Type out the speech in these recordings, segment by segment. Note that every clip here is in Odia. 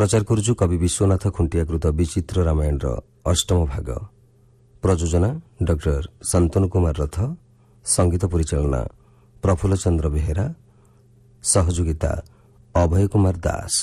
प्रचार करुछु कवि विश्वनाथ खुंटियाकृत विचित्र रामायणर अष्टम भाग। प्रयोजना डॉक्टर संतन कुमार रथ, संगीत परिचालना प्रफुल्ल चंद्र बेहेरा, सहयोगिता अभय कुमार दास।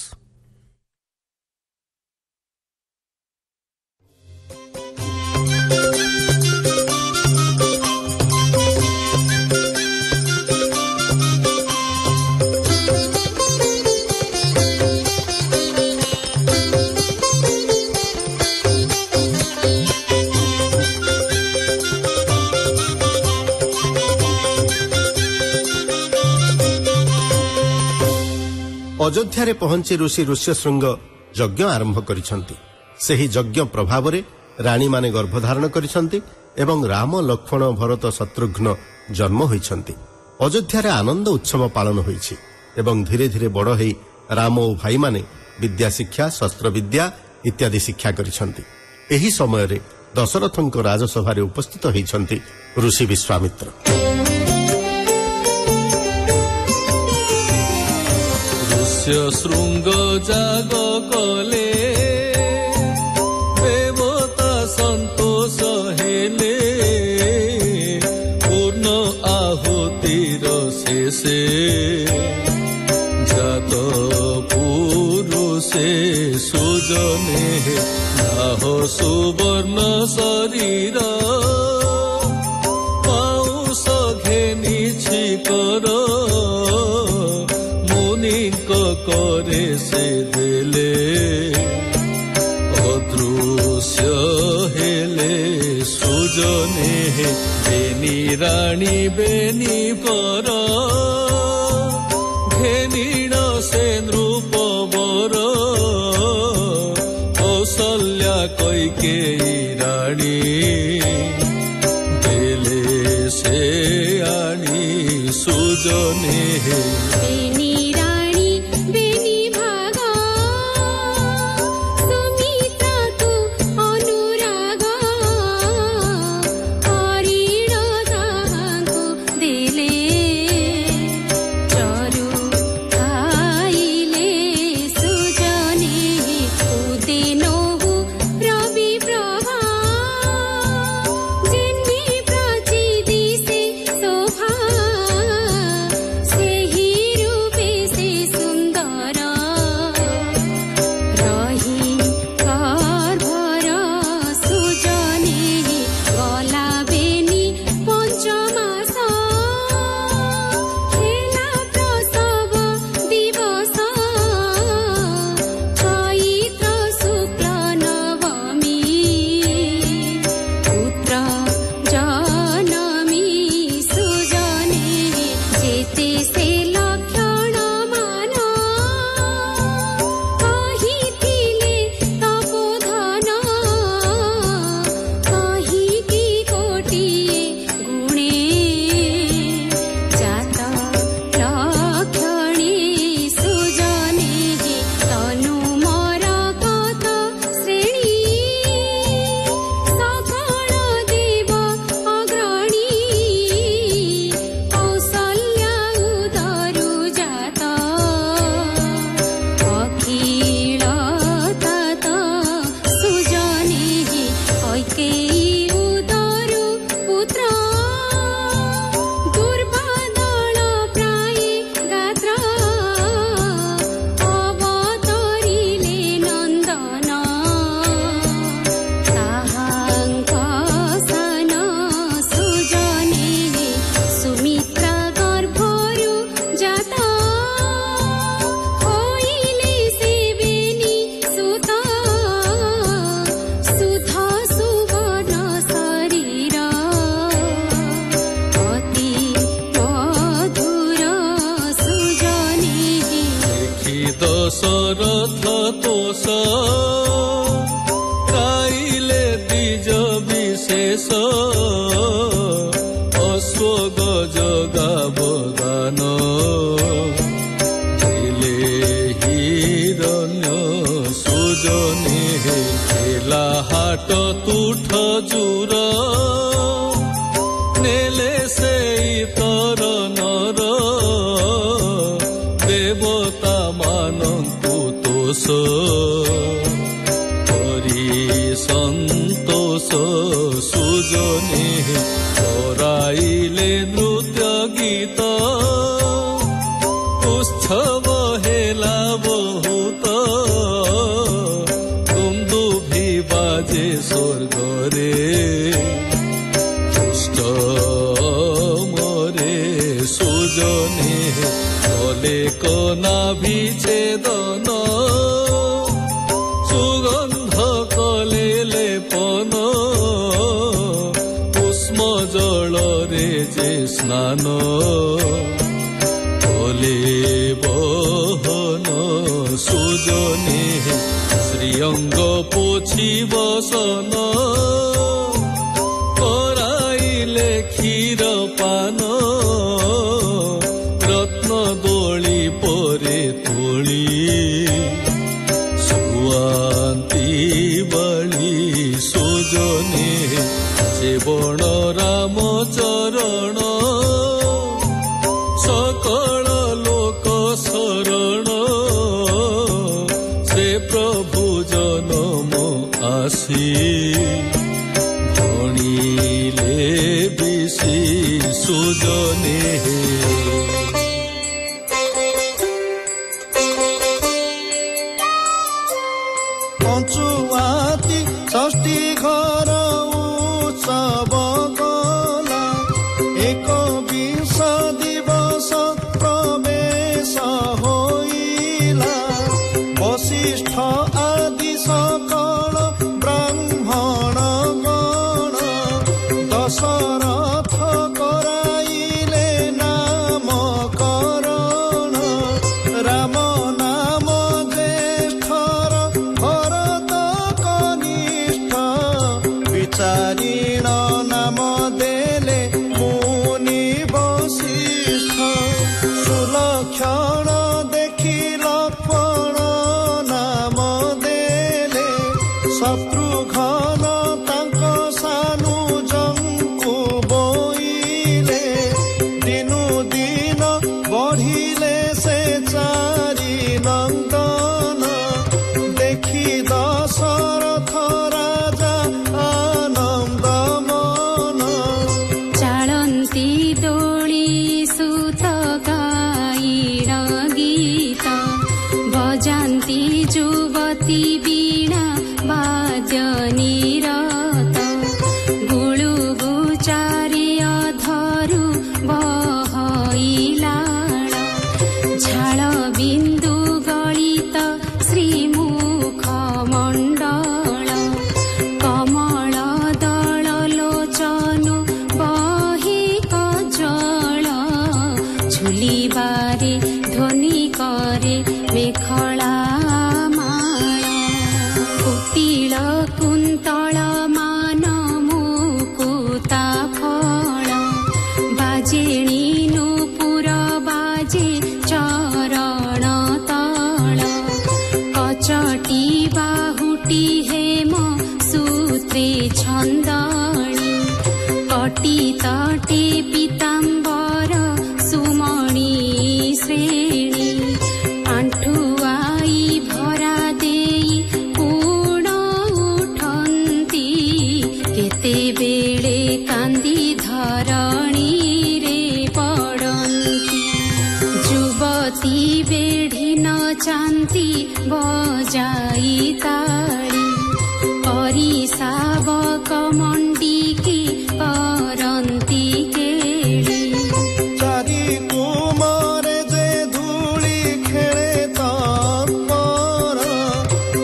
अयोध्या पहुंची ऋषि ऋष्यशृंग यज्ञ आरंभ करिसंती। सेही यज्ञ प्रभाव रे रानी माने गर्भधारण करिसंती एवं राम लक्ष्मण भरत शत्रुघ्न जन्म होइसंती। अयोध्या रे आनंद उत्सव पालन होइछि एवं धीरे धीरे बड़ हेई राम और भाई माने विद्या शिक्षा, शस्त्र विद्या इत्यादि शिक्षा करिसंती। एही समय रे दशरथंक राजसभा रे उपस्थित होइसंती ऋषि विश्वामित्र। शृंग जाग कले देवता संतोष हेले पूर्ण आहुतिर शेषे जात पुरुषे सुजने नाह सुवर्ण शरीर पाउस घेनिछि कर करे से देले अदृश्य हेले सुजने बेनी रानी बेनी पर घेनिण से नृप बर कौशल्या कैकेयी रानी देले से आनी सुजने दशरथ तोष गाइले द्विज विशेष अश्व गजगावदान हिरण्य सुजने हेला हाट तुठ जुर नेले से तर नर देवता मानंतु तोष କରି ସନ୍ତୋଷ ସୁଜନେ କରାଇଲେ ନୃତ୍ୟ ଗୀତ ଉତ୍ସବ ହେଲା ବହୁତ ତୁମଦୁଭି ବାଜେ ସ୍ୱର୍ଗରେ ମରେ ସୁଜନେ କଲେ କନା ବିଚ୍ଛେଦନ ସୁଗନ୍ଧ କଲେ ଲେପନ କୁଷ୍ମ ଜଳରେ ଯେ ସ୍ନାନ କଲେ ବହନ ସୁଜନେ ଶ୍ରୀଅଙ୍ଗ ପୋଛି ବସନ କରାଇଲେ କ୍ଷୀର ପାନ ରତ୍ନ ଦୋଳି ପରେ ତୋଳି ସୁଆନ୍ତି ବଳି ସୁଜନେ ସେବଣ ରାମ ଚରଣ ସକଳ ଲୋକ ଶରଣ ସେ ପ୍ରଭୁ ଜନମ ଆସି ଭଣିଲେ ବିଶି ସୁଜନେ ପଞ୍ଚୁଆତି ଷଷ୍ଠୀ ଘର ଉତ୍ସବ କଲା ଏକବିଂଶ ଦିବସ ପ୍ରବେଶ ହୋଇଲା ବଶିଷ୍ଠ ଆଦି ସକଳ ବ୍ରାହ୍ମଣ ଗଣ ଦଶରଥ କରାଇଲେ ନାମକରଣ ରାମ ନାମ ଜ୍ୟେଷ୍ଠର ଭରତ କନିଷ୍ଠ ବିଚାରିଣ ନାମ ଦେଲେ ମୁନି ବଶିଷ୍ଠ ସୁଲକ୍ଷଣ ଦେଖି ଲକ୍ଷ୍ମଣ ନାମ ଦେଲେ ଶତ୍ରୁଘ୍ନ ତାଙ୍କ ସାନୁଜଙ୍କୁ ବୋଇଲେ ଦିନୁ ଦିନ ବଢିଲେ ସେ ଚାରି ନନ୍ଦନ ଦେଖି ଦଶରଥ ରାଜା ଆନନ୍ଦ ମନ ଚାଳନ୍ତି ଦୋଳି ସୁତ ଗାଇଣ ଗୀତ ବଜାନ୍ତି ଯୁବତୀ ବୀଣା ବାଦ୍ୟ ନିରତ ଗୁଳୁ ଗୁଚାରି ଅଧରୁ ବହଇଲାଳ ଝାଳ ବିନ୍ଦୁ ଗଳିତ ଶ୍ରୀମୁଖ ମଣ୍ଡଳ କମଳ ଦଳ ଲୋଚନୁ ବହି କଜଳ ଝୁଲିବାରେ ଧ୍ୱନି କରେ ମେଖଳା ମାଳ କୁଟିଳ କୁନ୍ତଳ ମାନ ମୁକୁତା ଫଳ ବାଜେଣି ନୂପୁର ବାଜେ ଚରଣ ତଳ କଚଟି ବାହୁଟି ହେମ ସୂତ୍ରେ ଛନ୍ଦଣି କଟି ତଟେ ପୀତାମ୍ବର ସୁମଣି ଶ୍ରେଣୀ ଆଣ୍ଠୁଆଇ ଭରା ଦେଇ ପୁଣ ଉଠନ୍ତି କେତେବେଳେ କାନ୍ଦି ଧରଣୀରେ ପଡ଼ନ୍ତି ଯୁବତୀ ବେଢ଼ି ନଚାନ୍ତି ବଜାଇ ତାଳି କରି ଶାବକ ମଣ୍ଡିକି କରନ୍ତି କେଳି ଚାରି କୁମରେ ଯେ ଧୂଳି ଖେଳେ ତତ୍ପର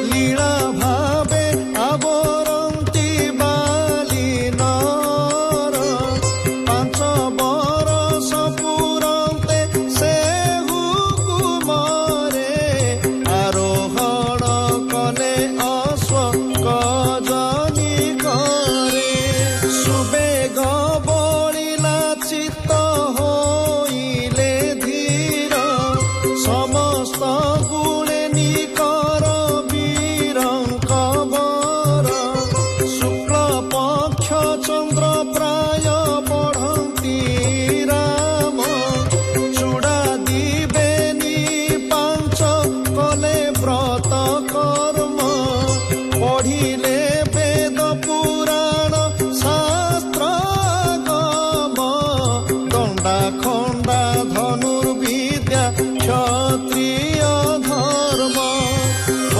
ଲୀଳା ଭାବେ ଆବରନ୍ତି ବାଲି ନର ପାଞ୍ଚ ବରଷ ପୁରନ୍ତେ ସେ ହୁକୁମରେ ଆରୋହଣ କଲେ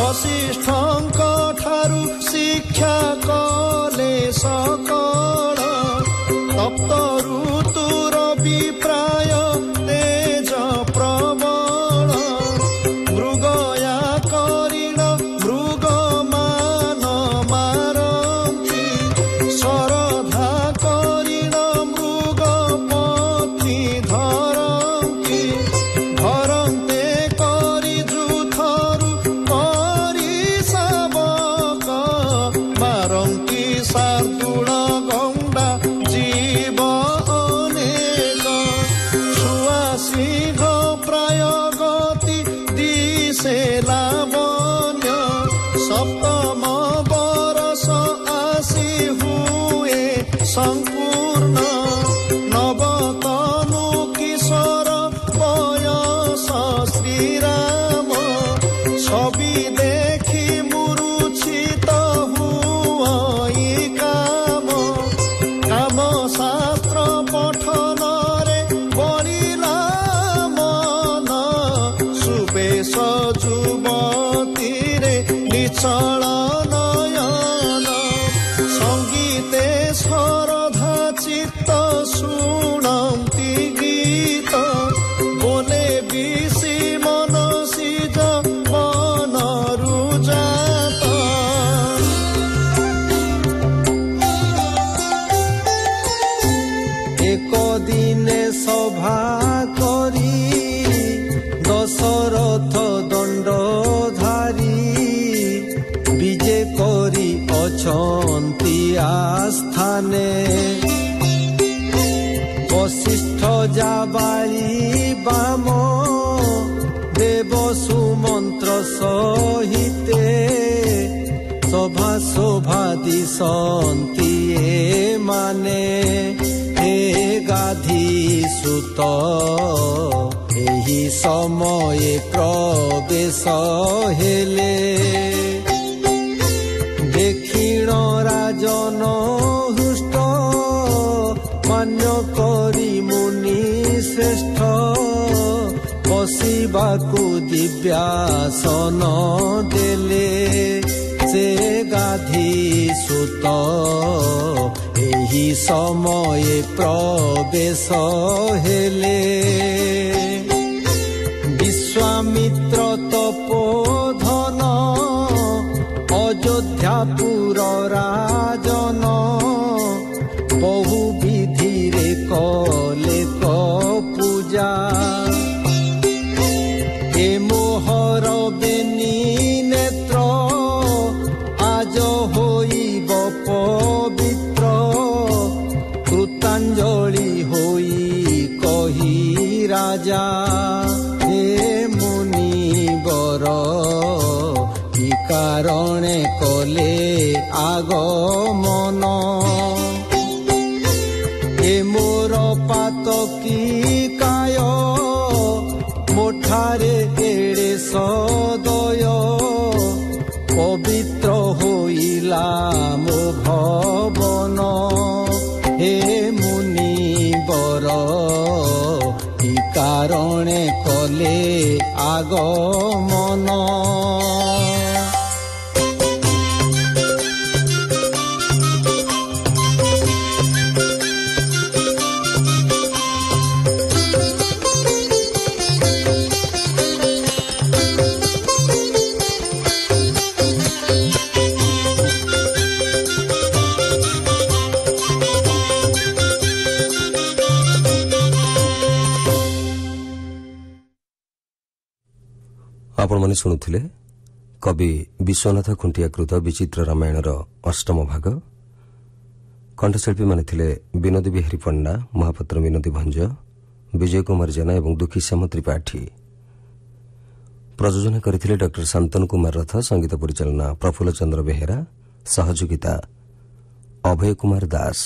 ବଶିଷ୍ଠଙ୍କ ଠାରୁ ଶିକ୍ଷା କଲେ ସକଳ ତପ୍ତ ଋତୁର ବିପ୍ରାୟ ତେଜ ପ୍ରବଳ ମୃଗୟା କରିଣ ମୃଗମାନ ମାରନ୍ତି ଶରଧା କରିଣ ମୃଗ ପତି ଧରନ୍ତି ଧରନ୍ତେ କରି ଯୁଥରୁ କରି ଶାବକ ମାରନ୍ତି ଶାର୍ଦୁଳ ଗଣ୍ଡା ଜୀବ ଅନେକ ଛୁଆ ସିଂହ ପ୍ରାୟ ଗତି ଦିଶେ ଲାବଣ୍ୟ ସପ୍ତମ ବରଷ ଆସି ହୁଏ ସମ୍ପୂର୍ଣ୍ଣ ନବତନୁ କିଶୋର ବୟସ ଶ୍ରୀରାମ ছবি দেখি মুরুছিত হুই কাম কাম শাস্ত্র পঠনরে বলিলা মন সুবেশ যুবতীরে নিচল নয়ন সঙ্গীতে শরধা চিত্ত শুণন্তি গীত বলে বিশি মনসিজ মনরু জাত একদিনে সভা করি দশরথ দণ্ডধারী বিজে করি অছন্তি আস্থানে বশিষ্ঠ যাবালি বাম দেব সুমন্ত্র সহিতে সভা শোভা দিশন্তি মানে হে গাধি সুত ଏହି ସମୟେ ପ୍ରବେଶ ହେଲେ ଦକ୍ଷିଣ ରାଜନ ହୃଷ୍ଟ ମାନ୍ୟ କରି ମୁନି ଶ୍ରେଷ୍ଠ ବସିବାକୁ ଦିବ୍ୟାସନ ଦେଲେ ସେ ଗାଧି ସୁତ ଏହି ସମୟେ ପ୍ରବେଶ ହେଲେ ବିଶ୍ୱାମିତ୍ର ତପୋଧନ ଅଯୋଧ୍ୟାପୁର ରାଜନ ବହୁ ବିଧିରେ କଲେ ପୂଜା ଏ ମୋହର ବେନି ନେତ୍ର ଆଜ ହୋଇବ ପବିତ୍ର କୃତାଞ୍ଜଳି ହୋଇ କହି ରାଜା হে মুনিবর কি কারণে কলে আগমন এ মোর পাতকি কায় মোঠারে এড়ে সদয় পবিত্র হইলা মো ভবন হে মুনিবর কি কারণে কলে আগমন ଆପଣମାନେ ଶୁଣୁଥିଲେ କବି ବିଶ୍ୱନାଥ ଖୁଣ୍ଟିଆକୃତ ବିଚିତ୍ର ରାମାୟଣର ଅଷ୍ଟମ ଭାଗ। କଣ୍ଠଶିଳ୍ପୀମାନେ ଥିଲେ ବିନୋଦୀ ବିହାରୀ ପଣ୍ଡା, ମହାପାତ୍ର ବିନୋଦୀ ଭଞ୍ଜ, ବିଜୟ କୁମାର ଜେନା ଏବଂ ଦୁଃଖୀଶ୍ୟାମ ତ୍ରିପାଠୀ। ପ୍ରଯୋଜନା କରିଥିଲେ ଡକ୍ଟର ଶାନ୍ତନୁ କୁମାର ରଥ, ସଙ୍ଗୀତ ପରିଚାଳନା ପ୍ରଫୁଲ୍ଲ ଚନ୍ଦ୍ର ବେହେରା, ସହଯୋଗିତା ଅଭୟ କୁମାର ଦାସ।